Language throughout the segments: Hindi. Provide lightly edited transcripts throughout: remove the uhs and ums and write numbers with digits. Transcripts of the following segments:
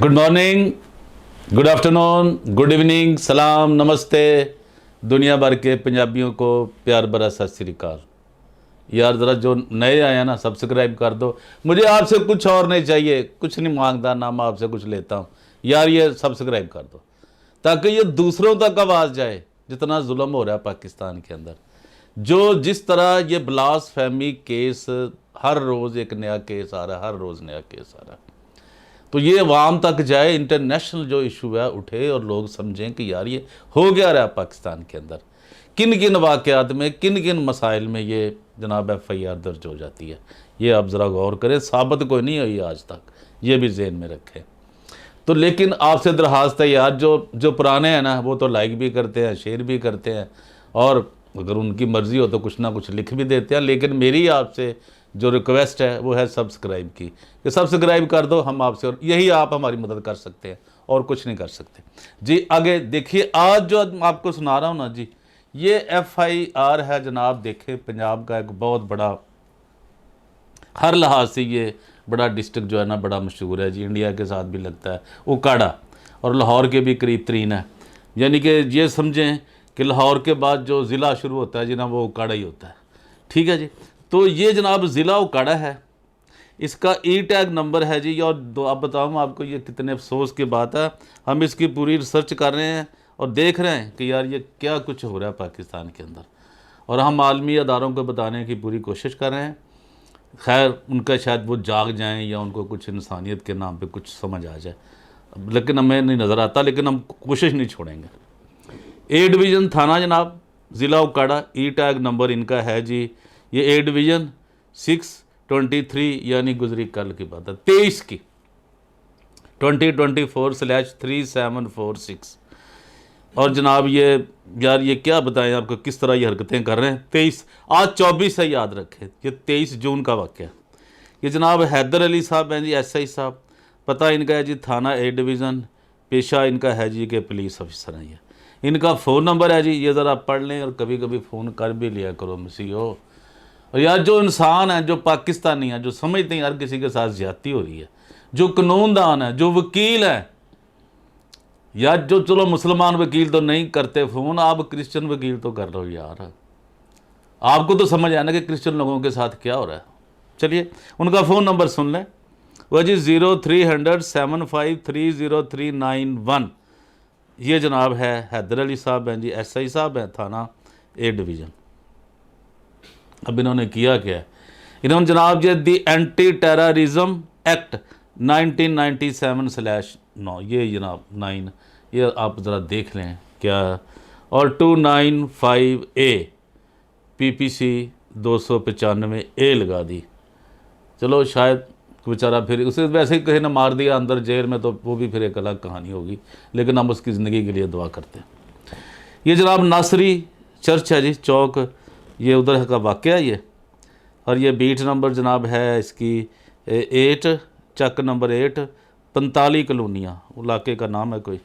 Good morning, good afternoon, good evening, सलाम, नमस्ते। दुनिया भर के पंजाबियों को प्यार भरा सत श्री अकाल। यार ज़रा जो नए आए हैं ना, सब्सक्राइब कर दो। मुझे आपसे कुछ और नहीं चाहिए, कुछ नहीं मांगता, ना मैं आपसे कुछ लेता हूँ। यार ये सब्सक्राइब कर दो ताकि ये दूसरों तक आवाज़ जाए जितना जुल्म हो रहा है पाकिस्तान के अंदर। जो जिस तरह ये ब्लास्फेमी केस, हर रोज़ एक नया केस आ रहा है, हर रोज़ नया केस आ रहा है। तो ये अवाम तक जाए, इंटरनेशनल जो इशू है उठे और लोग समझें कि यार ये हो गया रहा है पाकिस्तान के अंदर। किन किन वाक़यात में, किन किन मसाइल में ये जनाब FIR दर्ज हो जाती है, ये आप ज़रा गौर करें। साबित कोई नहीं हुई आज तक, ये भी जहन में रखें। तो लेकिन आपसे दरख्वास्त है यार, जो पुराने हैं ना वो तो लाइक भी करते हैं, शेयर भी करते हैं, और अगर उनकी मर्ज़ी हो तो कुछ ना कुछ लिख भी देते हैं। लेकिन मेरी आपसे जो रिक्वेस्ट है वो है सब्सक्राइब की, कि सब्सक्राइब कर दो हम आपसे, और यही आप हमारी मदद कर सकते हैं और कुछ नहीं कर सकते जी। आगे देखिए, आज जो आपको सुना रहा हूँ ना जी, ये FIR है जनाब। देखें, पंजाब का एक बहुत बड़ा, हर लिहाज से ये बड़ा डिस्ट्रिक्ट जो है ना बड़ा मशहूर है जी, इंडिया के साथ भी लगता है। उकाड़ा और लाहौर के भी करीब तरीन है, यानी कि ये समझें कि लाहौर के बाद जो ज़िला शुरू होता है जी ना, वो उकाड़ा ही होता है। ठीक है जी। तो ये जनाब ज़िला उकाड़ा है, इसका टैग नंबर है जी। और अब बताऊँ आपको ये कितने अफसोस की बात है, हम इसकी पूरी रिसर्च कर रहे हैं और देख रहे हैं कि यार ये क्या कुछ हो रहा है पाकिस्तान के अंदर, और हम आलमी अदारों को बताने की पूरी कोशिश कर रहे हैं। खैर उनका शायद वो जाग जाएं या उनको कुछ इंसानियत के नाम पे कुछ समझ आ जाए, लेकिन हमें नहीं नज़र आता। लेकिन हम कोशिश नहीं छोड़ेंगे। A डिवीज़न थाना जनाब, ज़िला उकाड़ा, टैग नंबर इनका है जी, ये A डिवीज़न 623, यानी गुजरी कल की बात है, 23 की 2024/3746। और जनाब ये यार ये क्या बताएं आपको, किस तरह ये हरकतें कर रहे हैं। 23, आज 24 है, याद रखें, ये 23 जून का वाक़या। ये जनाब हैदर अली साहब हैं जी, SI साहब। पता इनका है जी थाना A डिवीज़न, पेशा इनका है जी कि पुलिस ऑफिसर हैं ये। इनका फ़ोन नंबर है जी, ये ज़रा पढ़ लें और कभी कभी फ़ोन कर भी लिया करो मसीहो। और यार जो इंसान है, जो पाकिस्तानी है, जो समझते हैं यार किसी के साथ ज़्यादती हो रही है, जो कानूनदान है, जो वकील है, यार जो, चलो मुसलमान वकील तो नहीं करते फ़ोन, आप क्रिश्चियन वकील तो कर लो यार। आपको तो समझ आया ना कि क्रिश्चियन लोगों के साथ क्या हो रहा है। चलिए उनका फ़ोन नंबर सुन लें, वह जी 030075303991। ये जनाब है हैदर अली साहब हैं जी, SI साहब हैं, थाना A डिवीज़न। अब इन्होंने किया क्या है, इन्होंने जनाब जी दी एंटी टेररिज्म एक्ट 1997/9, ये जनाब 9, ये आप ज़रा देख लें क्या, और 295A PPC 295A लगा दी। चलो शायद बेचारा फिर उसे वैसे ही कहीं ना मार दिया अंदर जेल में, तो वो भी फिर एक अलग कहानी होगी, लेकिन हम उसकी ज़िंदगी के लिए दुआ करते हैं। ये जनाब नासरी चर्च है जी, चौक, ये उधर का वाक़या ये। और ये बीट नंबर जनाब है इसकी 8, चक नंबर 8, 45 कलोनियाँ इलाके का नाम है कोई।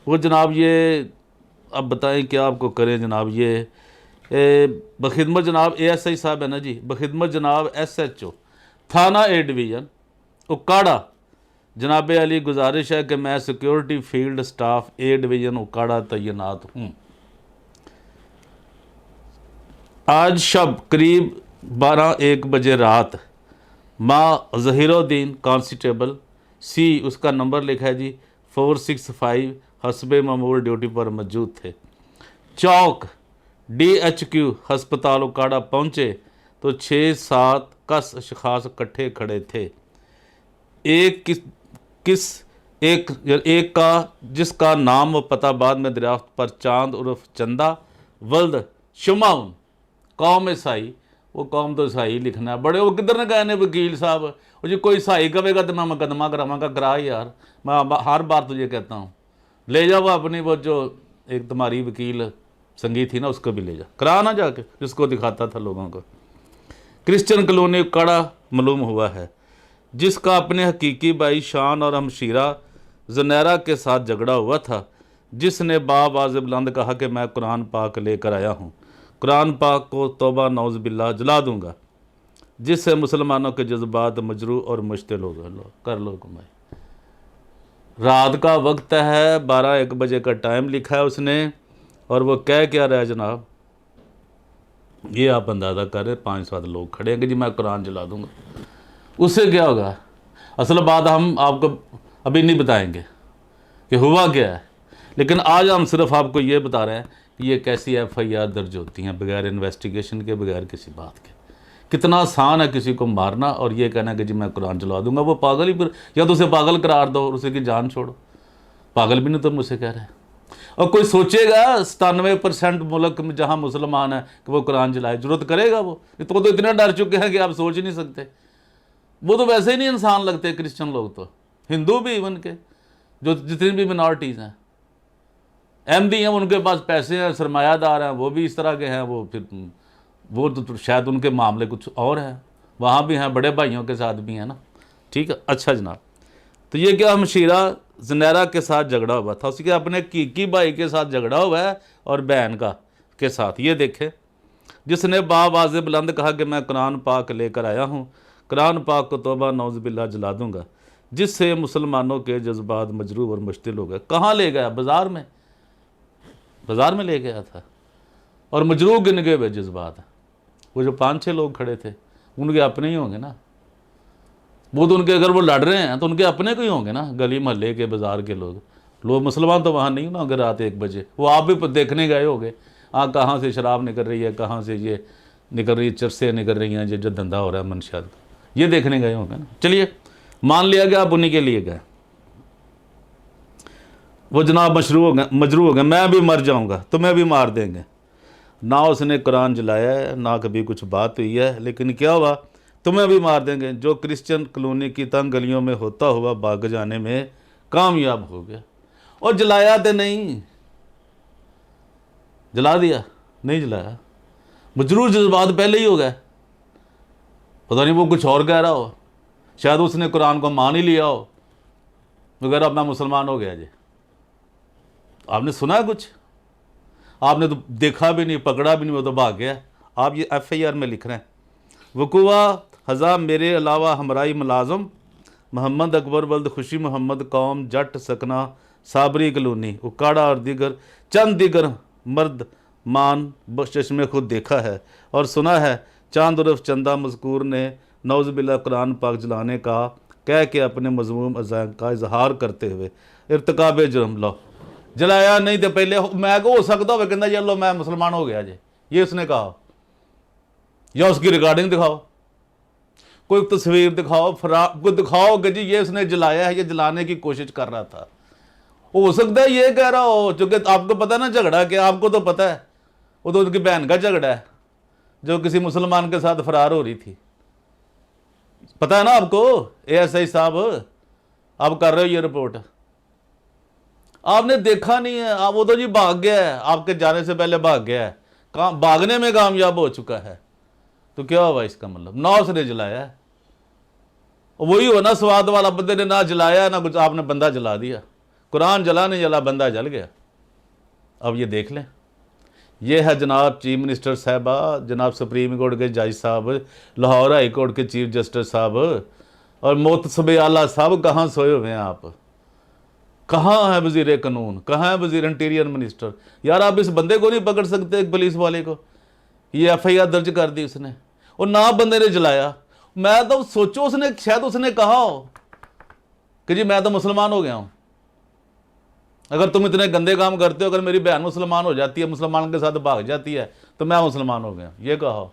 वो जनाब ये अब बताएं क्या आपको करें जनाब। ये बखिदमत जनाब ASI साहब है ना जी, बखिदमत जनाब SHO थाना A डिवीज़न उकाड़ा, जनाब अली गुजारिश है कि मैं security field staff A division उकाड़ा तैनात हूँ। आज शब करीब 12-1 बजे रात माँ ज़हीरुद्दीन कांस्टेबल C, उसका नंबर लिखा है जी 465, हस्बे मामूल ड्यूटी पर मौजूद थे। चौक DHQ हस्पताल उकाड़ा पहुँचे तो 6-7 कस अशखास इकट्ठे खड़े थे। एक का जिसका नाम व पता बाद में दरियाफ्त पर चांद उर्फ चंदा वल्द शुमाउन, कौम ईसाई। वो कौम तो ईसाई लिखना है, बड़े वो किधर ने गए ने वकील साहब। वो जी कोई ईसाई कहेगा तो मैं मुकदमा करावांगा, करा यार, मैं हर बार तुझे कहता हूँ ले जाओ अपनी, वो जो एक तुम्हारी वकील संगीत थी ना उसको भी ले जा, करा ना जाके, जिसको दिखाता था लोगों को। क्रिश्चियन कॉलोनी कड़ा मालूम हुआ है, जिसका अपने हकीकी भाई शान और हमशीरा ज़नैरा के साथ झगड़ा हुआ था, जिसने बाज़ बुलंद कहा कि मैं कुरान पाक लेकर आया हूँ, कुरान पाक को तौबा नौज़ बिल्लाह जला दूँगा, जिससे मुसलमानों के जज्बात मजरू और मुश्तिल हो गए। कर लो कमाई। रात का वक्त है, 12-1 बजे का टाइम लिखा है उसने, और वो कह क्या रहा है जनाब, ये आप अंदाज़ा करें 5-7 लोग खड़े हैं कि जी मैं कुरान जला दूंगा। उससे क्या होगा? असल बात हम आपको अभी नहीं बताएंगे कि हुआ क्या है, लेकिन आज हम सिर्फ आपको ये बता रहे हैं कि ये कैसी FIR दर्ज होती हैं बगैर इन्वेस्टिगेशन के, बगैर किसी बात के। कितना आसान है किसी को मारना और ये कहना कि जी मैं कुरान जला दूंगा। वो पागल ही, फिर या तो उसे पागल करार दो और उसे की जान छोड़ो। पागल भी नहीं तुम मुझसे कह रहे हैं। और कोई सोचेगा 97% मुल्क में जहाँ मुसलमान है कि वो कुरान जलाए, जरूरत करेगा? वो तो इतने डर चुके हैं कि आप सोच ही नहीं सकते। वो तो वैसे ही नहीं इंसान लगते क्रिश्चियन लोग, तो हिंदू भी इवन के, जो जितनी भी मिनॉरिटीज़ हैं, अहमदी हैं, उनके पास पैसे हैं, सरमायादार हैं, वो भी इस तरह के हैं। वो फिर वो तो शायद उनके मामले कुछ और हैं, वहाँ भी हैं, बड़े भाइयों के साथ भी हैं ना। ठीक है, अच्छा जनाब। तो ये क्या हमशीरा ज़नैरा के साथ झगड़ा हुआ था, उसके अपने कीकी भाई के साथ झगड़ा हुआ है और बहन का के साथ। ये देखे, जिसने बावाज़ बुलंद कहा कि मैं कुरान पाक लेकर आया हूँ, कुरान पाक को तौबा नौज़ुबिल्लाह जला दूंगा, जिससे मुसलमानों के जज्बात मजरूब और मुश्तिल हो गए। कहाँ ले गया? बाज़ार में, बाज़ार में ले गया था। और मजरूब गिन गए हुए जज्बात। वो जो 5-6 लोग खड़े थे उनके अपने ही होंगे ना। वो तो उनके, अगर वो लड़ रहे हैं तो उनके अपने को ही होंगे ना, गली मोहल्ले के, बाज़ार के लोग मुसलमान तो वहाँ नहीं ना होंगे रात 1 बजे। वो आप भी देखने गए होंगे, हाँ कहाँ से शराब निकल रही है, कहाँ से ये निकल रही है, चरसे निकल रही हैं, जो धंधा हो रहा है मनशात का, ये देखने गए होंगे ना। चलिए, मान लिया गया आप उन्हीं के लिए गए। वो जनाब मजरू हो गए, मैं भी मर जाऊँगा, तुम्हें भी मार देंगे। ना उसने कुरान जलाया है, ना कभी कुछ बात हुई है, लेकिन क्या हुआ? तुम्हें भी मार देंगे। जो क्रिश्चियन कॉलोनी की तंग गलियों में होता हुआ भाग जाने में कामयाब हो गया। और जलाया तो नहीं, जला दिया? नहीं जलाया। मजरूर जज्बात पहले ही हो गए। पता नहीं वो कुछ और कह रहा हो, शायद उसने कुरान को मान ही लिया हो वगैरह, अब मैं मुसलमान हो गया जी। आपने सुना कुछ? आपने तो देखा भी नहीं, पकड़ा भी नहीं, वो तो भाग गया। आप ये FIR में लिख रहे हैं, वकुआ हज़ा मेरे अलावा हमराई मुलाजम मोहम्मद अकबर वल्द खुशी मोहम्मद कौम जट सकना साबरी कलोनी उकाड़ा और दीगर चंद दीगर मर्द मान चश्मे खुद देखा है और सुना है। चांद उर्फ चंदा मज़कूर ने नौज़ुबिल्लाह कुरान पाक जलाने का कह के अपने मज़मूम अज़ाम का इजहार करते हुए इर्तिकाब जुर्म लो जलाया नहीं तो पहले मैं को हो सकता हो कहना जी लो मैं मुसलमान हो गया जी, ये उसने कहा, या उसकी रिकॉर्डिंग दिखाओ, कोई तस्वीर दिखाओ, कोई दिखाओ कि जी ये उसने जलाया है, ये जलाने की कोशिश कर रहा था। हो सकता है ये कह रहा हो, चूंकि आपको पता है ना झगड़ा क्या, आपको तो पता है वो तो उनकी बहन का झगड़ा है जो किसी मुसलमान के साथ फरार हो रही थी। पता है ना आपको, ASI साहब आप कर रहे हो ये रिपोर्ट, आपने देखा नहीं है। आप वो तो जी भाग गया है, आपके जाने से पहले भाग गया है, भागने में कामयाब हो चुका है। तो क्या हुआ इसका मतलब? ना उसने जलाया है, वही हो ना स्वाद वाला, बंदे ने ना जलाया ना कुछ, आपने बंदा जला दिया। कुरान जला नहीं जला, बंदा जल गया। अब ये देख लें, ये है जनाब चीफ मिनिस्टर साहबा, जनाब सुप्रीम कोर्ट के जज साहब, लाहौर हाई कोर्ट के चीफ जस्टिस साहब और मोतसब आला साहब, कहाँ सोए हुए हैं आप? कहाँ है वजीर कानून, कहाँ है वजीर इंटीरियर मिनिस्टर? यार आप इस बंदे को नहीं पकड़ सकते, पुलिस वाले को? ये FIR दर्ज कर दी उसने और ना बंदे ने जलाया। मैं तो सोचो उसने, शायद उसने कहा हो कि जी मैं तो मुसलमान हो गया हूं, अगर तुम इतने गंदे काम करते हो, अगर मेरी बहन मुसलमान हो जाती है, मुसलमान के साथ भाग जाती है, तो मैं मुसलमान हो गया, ये कहा हो।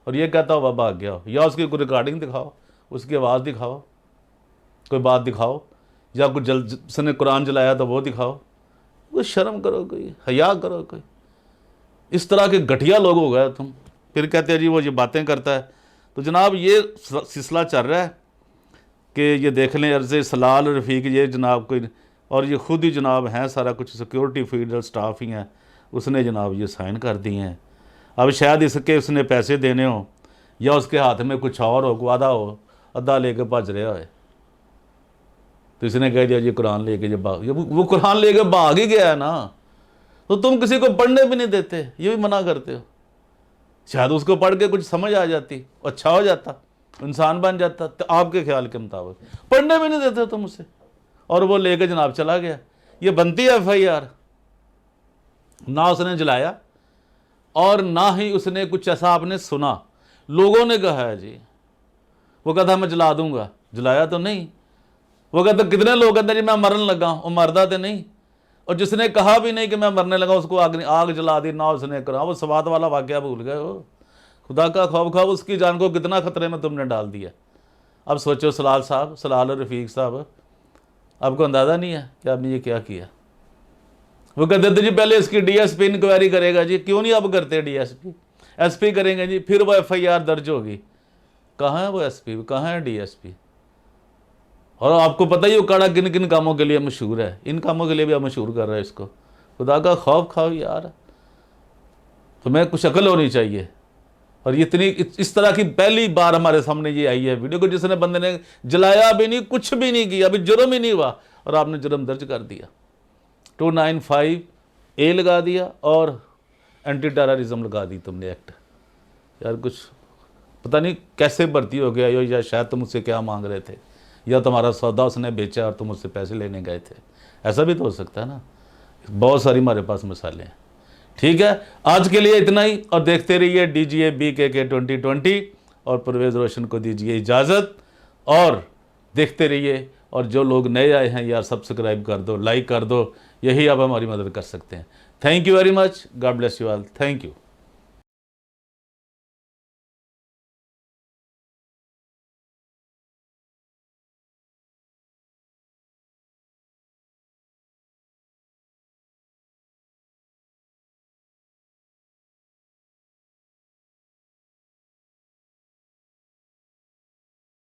और ये कहता हुआ भाग गया हो, या उसकी कोई रिकॉर्डिंग दिखाओ, उसकी आवाज़ दिखाओ, कोई बात दिखाओ, या कुछ उसने कुरान जलाया तो वो दिखाओ। वो शर्म करो, कोई हया करो कोई। इस तरह के घटिया लोग हो गए तुम, फिर कहते हैं जी वो ये बातें करता है। तो जनाब ये सिलसिला चल रहा है कि ये देख लें, अर्ज़ सलाल रफ़ीक ये जनाब कोई, और ये ख़ुद ही जनाब हैं सारा कुछ, सिक्योरिटी फील्ड स्टाफ ही हैं, उसने जनाब ये साइन कर दिए हैं। अब शायद इसके उसने पैसे देने हो या उसके हाथ में कुछ और हो, आधा हो, अद्धा लेके भज रहा है, तो इसने कह दिया जी कुरान लेके जब भाग, वो कुरान लेके भाग ही गया है ना, तो तुम किसी को पढ़ने भी नहीं देते, ये भी मना करते हो। शायद उसको पढ़ के कुछ समझ आ जाती, अच्छा हो जाता, इंसान बन जाता, तो आपके ख्याल के मुताबिक पढ़ने भी नहीं देते तुम उसे। और वो लेके जनाब चला गया। ये बनती है FIR? ना उसने जलाया और ना ही उसने कुछ ऐसा आपने सुना, लोगों ने कहा है जी। वो कहता मैं जला दूंगा, जलाया तो नहीं। वो कहता कितने लोग कहते जी मैं मरने लगा, वो मरदा तो नहीं। और जिसने कहा भी नहीं कि मैं मरने लगा उसको आग जला दी, ना उसने करा। वो सवाद वाला वाकया भूल गए हो। खुदा का खौफ खाओ, उसकी जान को कितना खतरे में तुमने डाल दिया। अब सोचो सलाल साहब, सलाल और रफ़ीक साहब, आपको अंदाज़ा नहीं है कि आपने ये क्या किया। वो कहते थे जी पहले इसकी DSP इंक्वायरी करेगा जी। क्यों नहीं अब करते DSP? SP करेंगे जी, फिर वो FIR दर्ज होगी। कहाँ है वो SP, कहाँ है DSP? और आपको पता ही वो काड़ा किन किन कामों के लिए मशहूर है, इन कामों के लिए भी आप मशहूर कर रहे हैं इसको। खुदा का खौफ खाओ यार, तुम्हें कुछ अकल होनी चाहिए। और इतनी इस तरह की पहली बार हमारे सामने ये आई है वीडियो को, जिसने बंदे ने जलाया भी नहीं, कुछ भी नहीं किया, अभी जुर्म ही नहीं हुआ और आपने जुर्म दर्ज कर दिया। 295A लगा दिया और एंटी टेररिज्म लगा दी तुमने एक्ट। यार कुछ पता नहीं कैसे भर्ती हो गया, या शायद तुम उससे क्या मांग रहे थे, या तुम्हारा सौदा उसने बेचा और तुम उससे पैसे लेने गए थे। ऐसा भी तो हो सकता है ना। बहुत सारी हमारे पास मिसालें हैं। ठीक है, आज के लिए इतना ही, और देखते रहिए DGA BKK 2020 और परवेज़ रोशन को दीजिए इजाज़त और देखते रहिए। और जो लोग नए आए हैं यार, सब्सक्राइब कर दो, लाइक कर दो, यही आप हमारी मदद कर सकते हैं। Thank you very much, God bless you all, thank you.